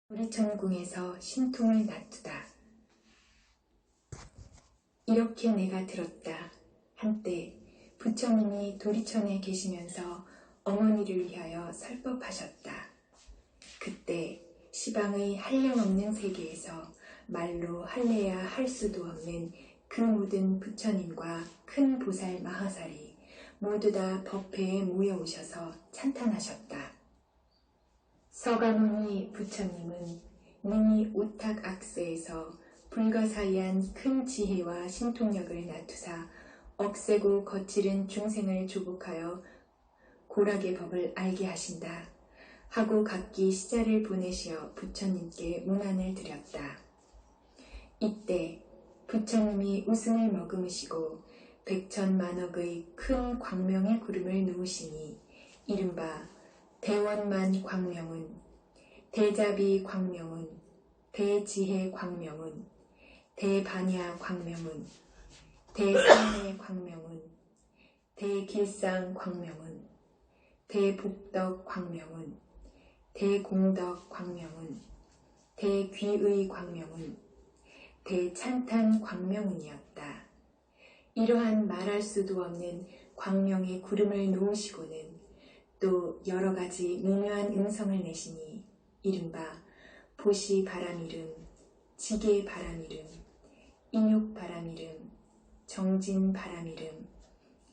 도리천궁에서 신통을 놔두다. 이렇게 내가 들었다. 한때 부처님이 도리천에 계시면서 어머니를 위하여 설법하셨다. 그때 시방의 한량없는 세계에서 말로 할래야 할 수도 없는 그 모든 부처님과 큰 보살 마하살이 모두 다 법회에 모여오셔서 찬탄하셨다. 서가모니 부처님은 능히 오탁악세에서 불가사의한 큰 지혜와 신통력을 나투사 억세고 거칠은 중생을 조복하여 고락의 법을 알게 하신다 하고 각기 시자를 보내시어 부처님께 문안을 드렸다. 이때 부처님이 웃음을 머금으시고 백천만억의 큰 광명의 구름을 놓으시니 이른바 대원만 광명은, 대자비 광명은, 대지혜 광명은, 대반야 광명은, 대선례 광명은, 대길상 광명은, 대복덕 광명은, 대공덕 광명은, 대귀의 광명은, 대찬탄 광명은이었다. 이러한 말할 수도 없는 광명의 구름을 놓으시고는 또 여러가지 미묘한 음성을 내시니 이른바 보시 바람이름, 지게 바람이름, 인욕 바람이름, 정진 바람이름,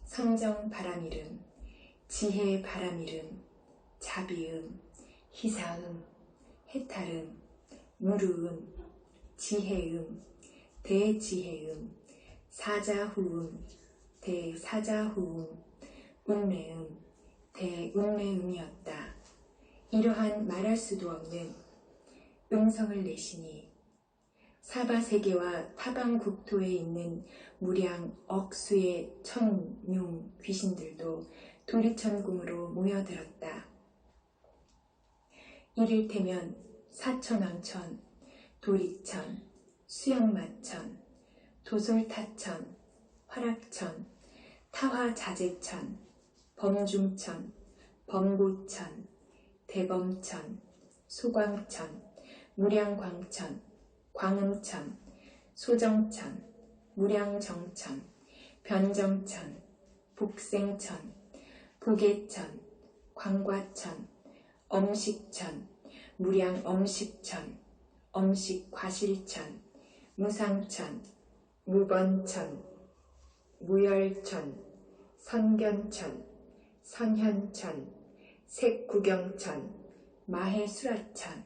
선정 바람이름, 지혜 바람이름, 자비음, 희사음, 해탈음, 무르음, 지혜음, 대지혜음, 사자후음, 대사자후음, 운매음, 대운매음이었다. 이러한 말할 수도 없는 음성을 내시니 사바세계와 타방국토에 있는 무량 억수의 천융 귀신들도 도리천궁으로 모여들었다. 이를테면 사천왕천, 도리천, 수영마천, 도솔타천, 화락천, 타화자재천, 범중천, 범고천, 대범천, 소광천, 무량광천, 광음천, 소정천, 무량정천, 변정천, 복생천, 보계천, 광과천, 엄식천, 무량엄식천, 엄식과실천, 무상천, 무번천, 무열천, 선견천, 선현천, 색구경천, 마해수라천,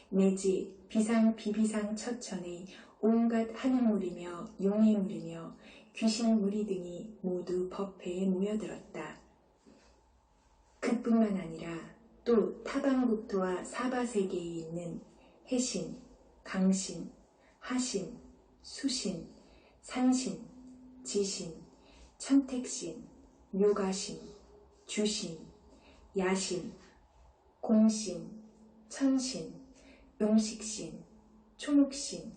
내지 비상비비상 처천의 온갖 하늘물이며 용의물이며 귀신무리 등이 모두 법회에 모여들었다. 그뿐만 아니라 또 타방국토와 사바세계에 있는 해신, 강신, 하신, 수신, 산신, 지신, 천택신, 묘가신, 주신, 야신, 공신, 천신, 음식신, 초목신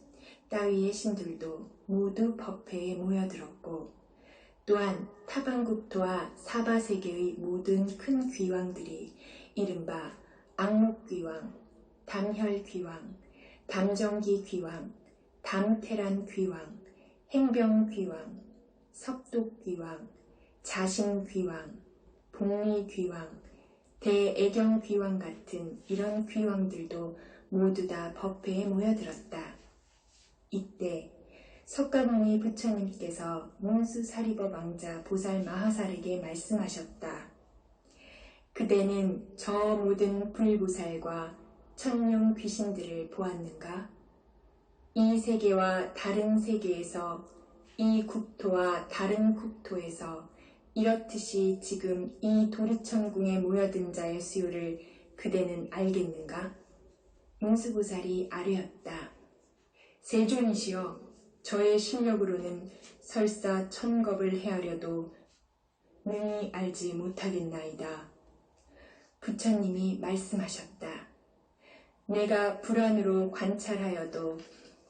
따위의 신들도 모두 법회에 모여들었고 또한 타방국토와 사바세계의 모든 큰 귀왕들이 이른바 악목귀왕, 담혈귀왕, 담정기귀왕, 담태란귀왕, 행병귀왕, 섭독귀왕, 자신귀왕, 복리귀왕, 대애경귀왕 같은 이런 귀왕들도 모두 다 법회에 모여들었다. 이때 석가모니 부처님께서 문수사리법 왕자 보살 마하살에게 말씀하셨다. 그대는 저 모든 불보살과 천룡 귀신들을 보았는가? 이 세계와 다른 세계에서 이 국토와 다른 국토에서 이렇듯이 지금 이 도리천궁에 모여든 자의 수요를 그대는 알겠는가? 문수보살이 아뢰었다. 세존이시여, 저의 실력으로는 설사 천겁을 헤아려도 능히 알지 못하겠나이다. 부처님이 말씀하셨다. 내가 불안으로 관찰하여도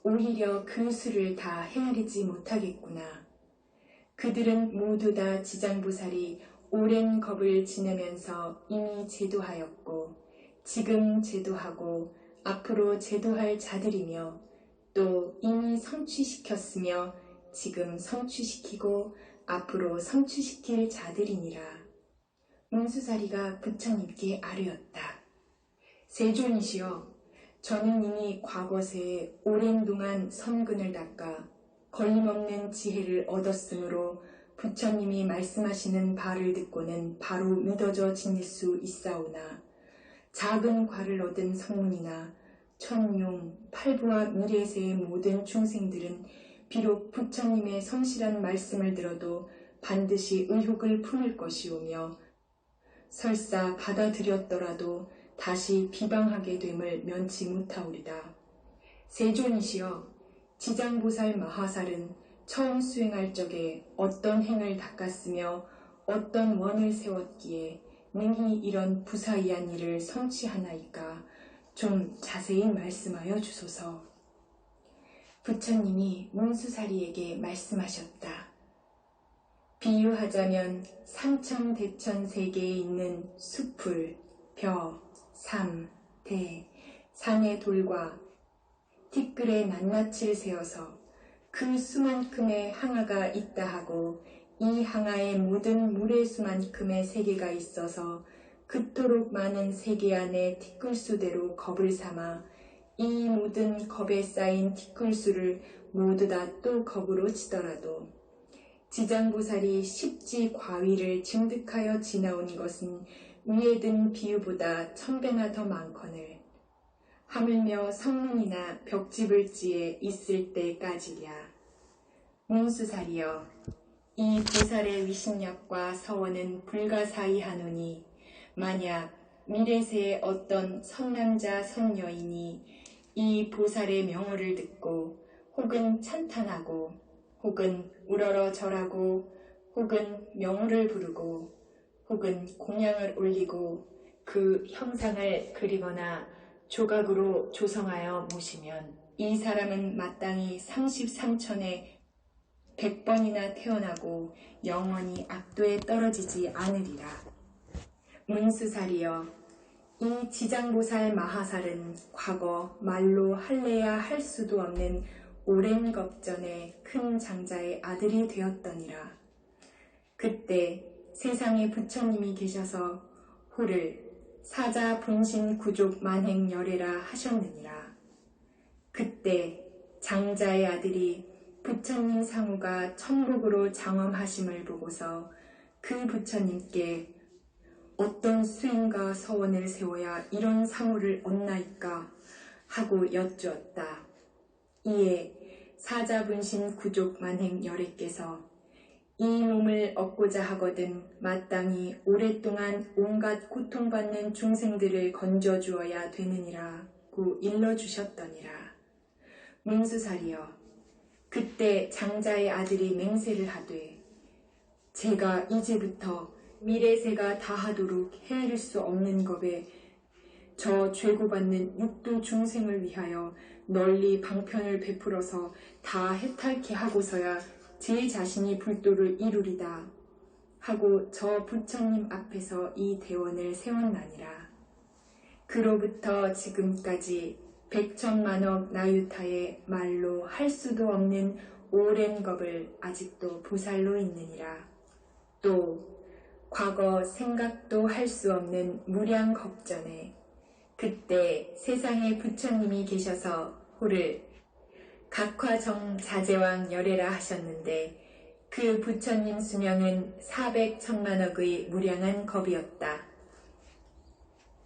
오히려 그 수를 다 헤아리지 못하겠구나. 그들은 모두 다 지장보살이 오랜 겁을 지내면서 이미 제도하였고 지금 제도하고 앞으로 제도할 자들이며 또 이미 성취시켰으며 지금 성취시키고 앞으로 성취시킬 자들이니라. 문수사리가 부처님께 아뢰었다. 세존이시여, 저는 이미 과거세에 오랜 동안 선근을 닦아 걸림없는 지혜를 얻었으므로 부처님이 말씀하시는 바를 듣고는 바로 믿어져 지닐 수 있사오나 작은 과를 얻은 성문이나 천룡, 팔부와 미래세의 모든 중생들은 비록 부처님의 성실한 말씀을 들어도 반드시 의혹을 품을 것이오며 설사 받아들였더라도 다시 비방하게 됨을 면치 못하오리다. 세존이시여, 지장보살 마하살은 처음 수행할 적에 어떤 행을 닦았으며 어떤 원을 세웠기에 능히 이런 부사이한 일을 성취하나이까 좀 자세히 말씀하여 주소서. 부처님이 문수사리에게 말씀하셨다. 비유하자면 삼천대천 세계에 있는 숲을, 벼, 삼, 대, 산의 돌과 티끌의 낱낱이를 세워서 그 수만큼의 항아가 있다 하고 이 항아에 모든 물의 수만큼의 세계가 있어서 그토록 많은 세계 안에 티끌수대로 겁을 삼아 이 모든 겁에 쌓인 티끌수를 모두 다 또 겁으로 치더라도 지장보살이 십지 과위를 증득하여 지나온 것은 위에 든 비유보다 1000배나 더 많거늘 하물며 성문이나 벽지불지에 있을 때까지랴. 문수사리여, 이 보살의 위신약과 서원은 불가사의하노니 만약 미래세의 어떤 선남자 선여인이 이 보살의 명호를 듣고 혹은 찬탄하고 혹은 우러러 절하고 혹은 명호를 부르고 혹은 공양을 올리고 그 형상을 그리거나 조각으로 조성하여 모시면 이 사람은 마땅히 33천에 100번이나 태어나고 영원히 악도에 떨어지지 않으리라. 문수사리여, 이 지장보살 마하살은 과거 말로 할래야 할 수도 없는 오랜 겁전에 큰 장자의 아들이 되었더니라. 그때 세상에 부처님이 계셔서 호를 사자 분신 구족 만행 열애라 하셨느니라. 그때 장자의 아들이 부처님 상우가 천국으로 장엄하심을 보고서 그 부처님께 어떤 수행과 서원을 세워야 이런 상우를 얻나이까 하고 여쭈었다. 이에 사자분신 구족 만행 열애께서 이 몸을 얻고자 하거든 마땅히 오랫동안 온갖 고통받는 중생들을 건져주어야 되느니라고 일러주셨더니라. 문수사리여, 그때 장자의 아들이 맹세를 하되 제가 이제부터 미래세가 다하도록 헤아릴 수 없는 겁에 저 죄고받는 육도 중생을 위하여 널리 방편을 베풀어서 다 해탈케 하고서야 제 자신이 불도를 이루리다 하고 저 부처님 앞에서 이 대원을 세웠나니라. 그로부터 지금까지 백천만억 나유타의 말로 할 수도 없는 오랜 겁을 아직도 보살로 있느니라. 또 과거 생각도 할 수 없는 무량 겁전에 그때 세상에 부처님이 계셔서 호를 각화정 자제왕 열애라 하셨는데 그 부처님 수명은 400천만억의 무량한 겁이었다.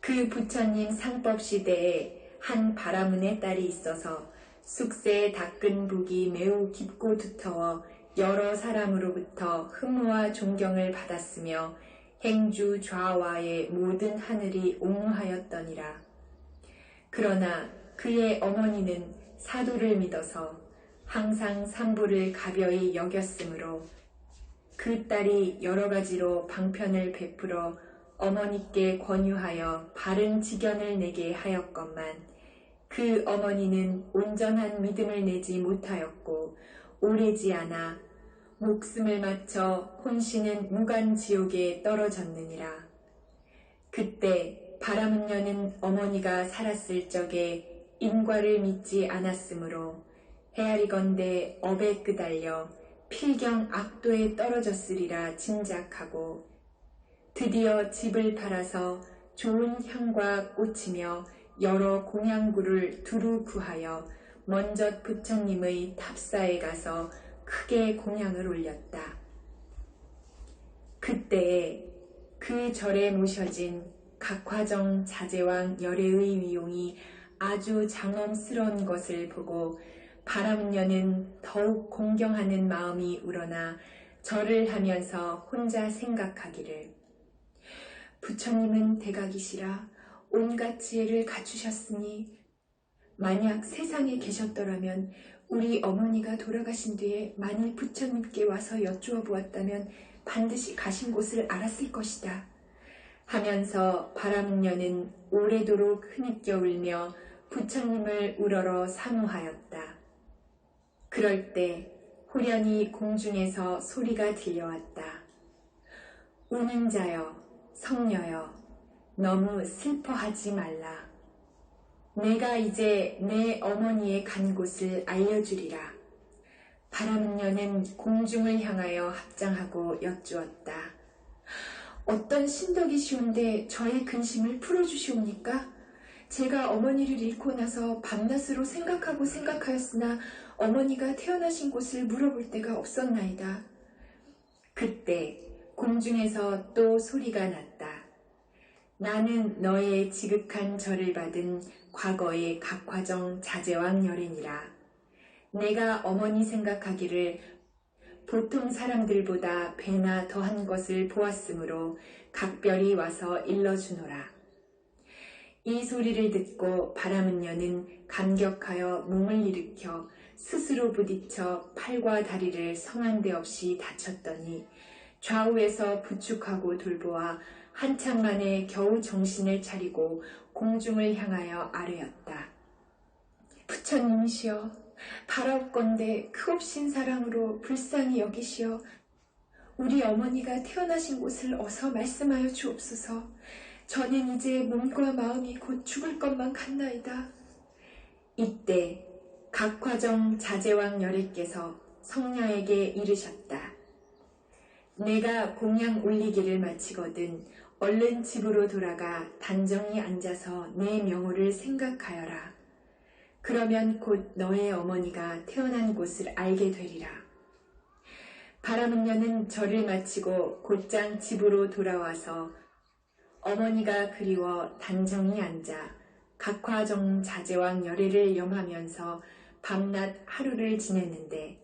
그 부처님 상법 시대에 한 바라문의 딸이 있어서 숙세에 닦은 복이 매우 깊고 두터워 여러 사람으로부터 흠모와 존경을 받았으며 행주 좌와의 모든 하늘이 옹호하였더니라. 그러나 그의 어머니는 사도를 믿어서 항상 산보를 가벼이 여겼으므로 그 딸이 여러 가지로 방편을 베풀어 어머니께 권유하여 바른 지견을 내게 하였건만 그 어머니는 온전한 믿음을 내지 못하였고 오래지 않아 목숨을 마쳐 혼신은 무간지옥에 떨어졌느니라. 그때 바람은녀는 어머니가 살았을 적에 인과를 믿지 않았으므로 헤아리건대 업에 끄달려 필경 악도에 떨어졌으리라 짐작하고 드디어 집을 팔아서 좋은 향과 꽃이며 여러 공양구를 두루 구하여 먼저 부처님의 탑사에 가서 크게 공양을 올렸다. 그때에 그 절에 모셔진 각화정 자제왕 열애의 위용이 아주 장엄스러운 것을 보고 바람은녀는 더욱 공경하는 마음이 우러나 절을 하면서 혼자 생각하기를 부처님은 대각이시라 온갖 지혜를 갖추셨으니 만약 세상에 계셨더라면 우리 어머니가 돌아가신 뒤에 만일 부처님께 와서 여쭈어 보았다면 반드시 가신 곳을 알았을 것이다 하면서 바람은녀는 오래도록 흐느껴 울며 부처님을 우러러 사모하였다. 그럴 때 호련히 공중에서 소리가 들려왔다. 우는 자여, 성녀여, 너무 슬퍼하지 말라. 내가 이제 내 어머니의 간 곳을 알려주리라. 바람은녀는 공중을 향하여 합장하고 여쭈었다. 어떤 신덕이시온데 저의 근심을 풀어주시옵니까? 제가 어머니를 잃고 나서 밤낮으로 생각하였으나 어머니가 태어나신 곳을 물어볼 데가 없었나이다. 그때 공중에서 또 소리가 났다. 나는 너의 지극한 절을 받은 과거의 각화정 자제왕 열애니라. 내가 어머니 생각하기를 보통 사람들보다 배나 더한 것을 보았으므로 각별히 와서 일러주노라. 이 소리를 듣고 바람은녀는 감격하여 몸을 일으켜 스스로 부딪혀 팔과 다리를 성한 데 없이 다쳤더니 좌우에서 부축하고 돌보아 한참 만에 겨우 정신을 차리고 공중을 향하여 아뢰었다. 부처님이시여, 바라옵건대 크옵신 사랑으로 불쌍히 여기시어 우리 어머니가 태어나신 곳을 어서 말씀하여 주옵소서. 저는 이제 몸과 마음이 곧 죽을 것만 같나이다. 이때 각화정 자제왕 열애께서 성녀에게 이르셨다. 내가 공양 올리기를 마치거든 얼른 집으로 돌아가 단정히 앉아서 내 명호를 생각하여라. 그러면 곧 너의 어머니가 태어난 곳을 알게 되리라. 바람은녀는 절을 마치고 곧장 집으로 돌아와서 어머니가 그리워 단정히 앉아 각화정 자제왕 열애를 염하면서 밤낮 하루를 지냈는데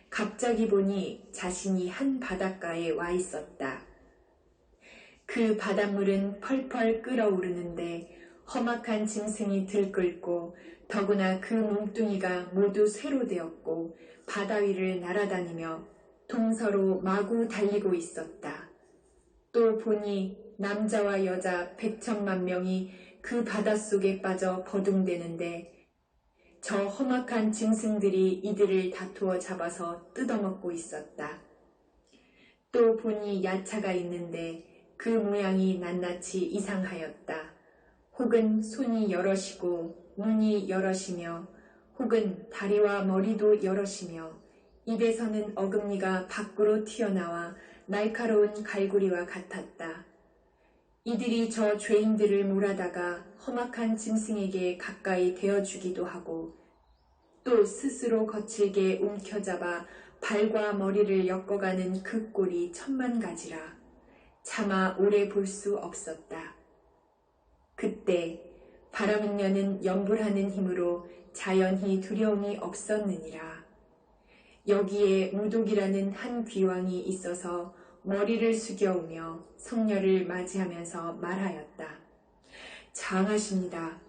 갑자기 보니 자신이 한 바닷가에 와 있었다. 그 바닷물은 펄펄 끓어오르는데 험악한 짐승이 들끓고 더구나 그 몸뚱이가 모두 쇠로 되었고 바다 위를 날아다니며 동서로 마구 달리고 있었다. 또 보니 남자와 여자 100,000만 명이 그 바닷속에 빠져 버둥대는데 저 험악한 짐승들이 이들을 다투어 잡아서 뜯어먹고 있었다. 또 보니 야차가 있는데 그 모양이 낱낱이 이상하였다. 혹은 손이 여럿이고 눈이 여럿이며 혹은 다리와 머리도 여럿이며 입에서는 어금니가 밖으로 튀어나와 날카로운 갈고리와 같았다. 이들이 저 죄인들을 몰아다가 험악한 짐승에게 가까이 대어주기도 하고 또 스스로 거칠게 움켜잡아 발과 머리를 엮어가는 그 꼴이 천만 가지라. 차마 오래 볼 수 없었다. 그때 바람은녀는 염불하는 힘으로 자연히 두려움이 없었느니라. 여기에 무독이라는 한 귀왕이 있어서 머리를 숙여오며 성녀를 맞이하면서 말하였다. 장하십니다.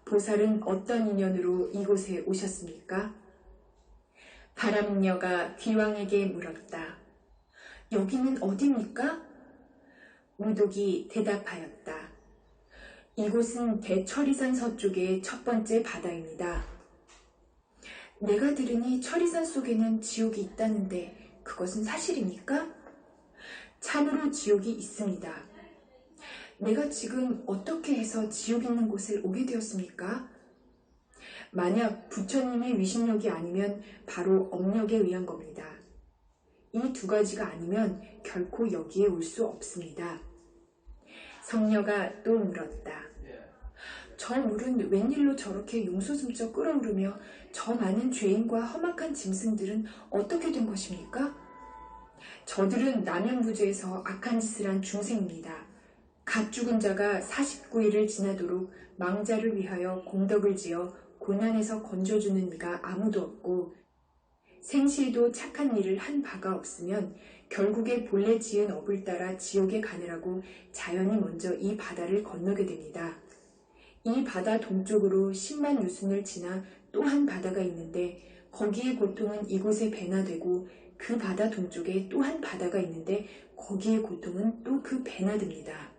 보살은 어떤 인연으로 이곳에 오셨습니까? 바람은녀가 귀왕에게 물었다. 여기는 어디입니까? 무독이 대답하였다. 이곳은 대철이산 서쪽의 첫 번째 바다입니다. 내가 들으니 철이산 속에는 지옥이 있다는데 그것은 사실입니까? 참으로 지옥이 있습니다. 내가 지금 어떻게 해서 지옥 있는 곳을 오게 되었습니까? 만약 부처님의 위신력이 아니면 바로 업력에 의한 겁니다. 이 두 가지가 아니면 결코 여기에 올 수 없습니다. 성녀가 또 물었다. 저 물은 웬일로 저렇게 용솟음쩍 끓어오르며 저 많은 죄인과 험악한 짐승들은 어떻게 된 것입니까? 저들은 남양부주에서 악한 짓을 한 중생입니다. 갓 죽은 자가 49일을 지나도록 망자를 위하여 공덕을 지어 고난에서 건져주는 이가 아무도 없고 생시에도 착한 일을 한 바가 없으면 결국에 본래 지은 업을 따라 지옥에 가느라고 자연히 먼저 이 바다를 건너게 됩니다. 이 바다 동쪽으로 10만 유순을 지나 또 한 바다가 있는데 거기의 고통은 이곳에 배나 되고 그 바다 동쪽에 또 한 바다가 있는데 거기의 고통은 또 그 배나 됩니다.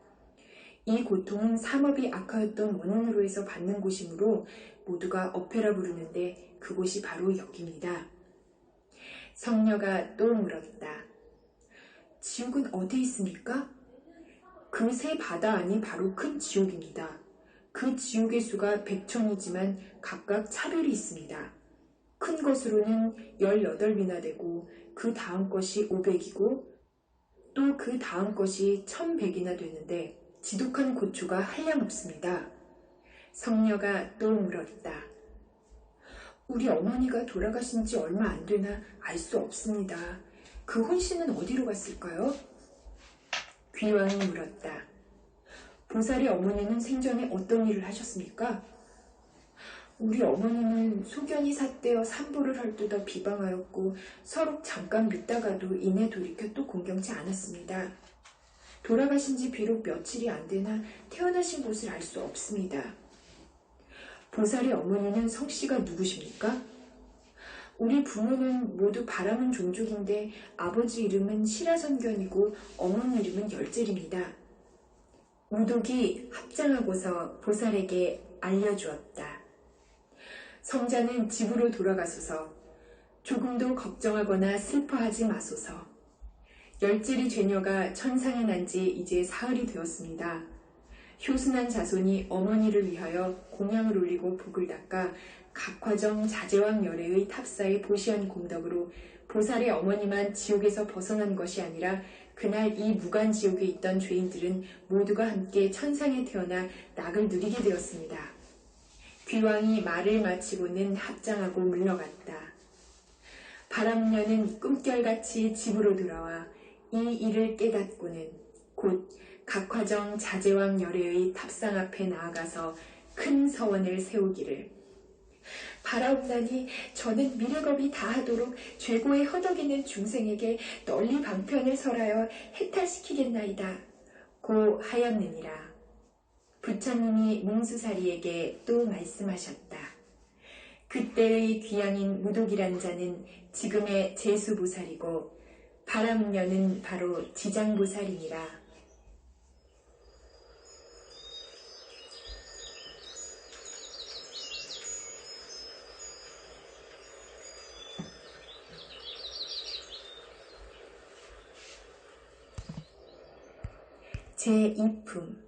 이 고통은 삼업이 악하였던 원인으로 해서 받는 곳이므로 모두가 어패라 부르는데 그곳이 바로 여기입니다. 성녀가 또 물었다. 지옥은 어디 있습니까? 그 세 바다 안이 바로 큰 지옥입니다. 그 지옥의 수가 100천이지만 각각 차별이 있습니다. 큰 것으로는 18비나 되고 그 다음 것이 500이고 또 그 다음 것이 1100이나 되는데 지독한 고초가 한량없습니다. 성녀가 또 물었다. 우리 어머니가 돌아가신 지 얼마 안 되나 알 수 없습니다. 그 혼신은 어디로 갔을까요? 귀왕이 물었다. 보살의 어머니는 생전에 어떤 일을 하셨습니까? 우리 어머니는 소견이 삿대어 산보를 헐뜯어 비방하였고 서로 잠깐 믿다가도 이내 돌이켜 또 공경치 않았습니다. 돌아가신 지 비록 며칠이 안 되나 태어나신 곳을 알 수 없습니다. 보살의 어머니는 성씨가 누구십니까? 우리 부모는 모두 바람은 종족인데 아버지 이름은 시라선견이고 어머니 이름은 열젤입니다. 우독이 합장하고서 보살에게 알려주었다. 성자는 집으로 돌아가소서. 조금도 걱정하거나 슬퍼하지 마소서. 열젤이 죄녀가 천상에 난 지 이제 사흘이 되었습니다. 효순한 자손이 어머니를 위하여 공양을 올리고 복을 닦아 각화정 자제왕 열애의 탑사의 보시한 공덕으로 보살의 어머니만 지옥에서 벗어난 것이 아니라 그날 이 무간지옥에 있던 죄인들은 모두가 함께 천상에 태어나 낙을 누리게 되었습니다. 귀왕이 말을 마치고는 합장하고 물러갔다. 바람녀는 꿈결같이 집으로 돌아와 이 일을 깨닫고는 곧 각화정 자제왕 열애의 탑상 앞에 나아가서 큰 서원을 세우기를 바라옵나니 저는 미래겁이 다하도록 죄고에 허덕이는 중생에게 널리 방편을 설하여 해탈시키겠나이다. 고 하였느니라. 부처님이 몽수사리에게 또 말씀하셨다. 그때의 귀양인 무독이란 자는 지금의 제수보살이고 바람녀는 바로 지장보살이니라. 제2품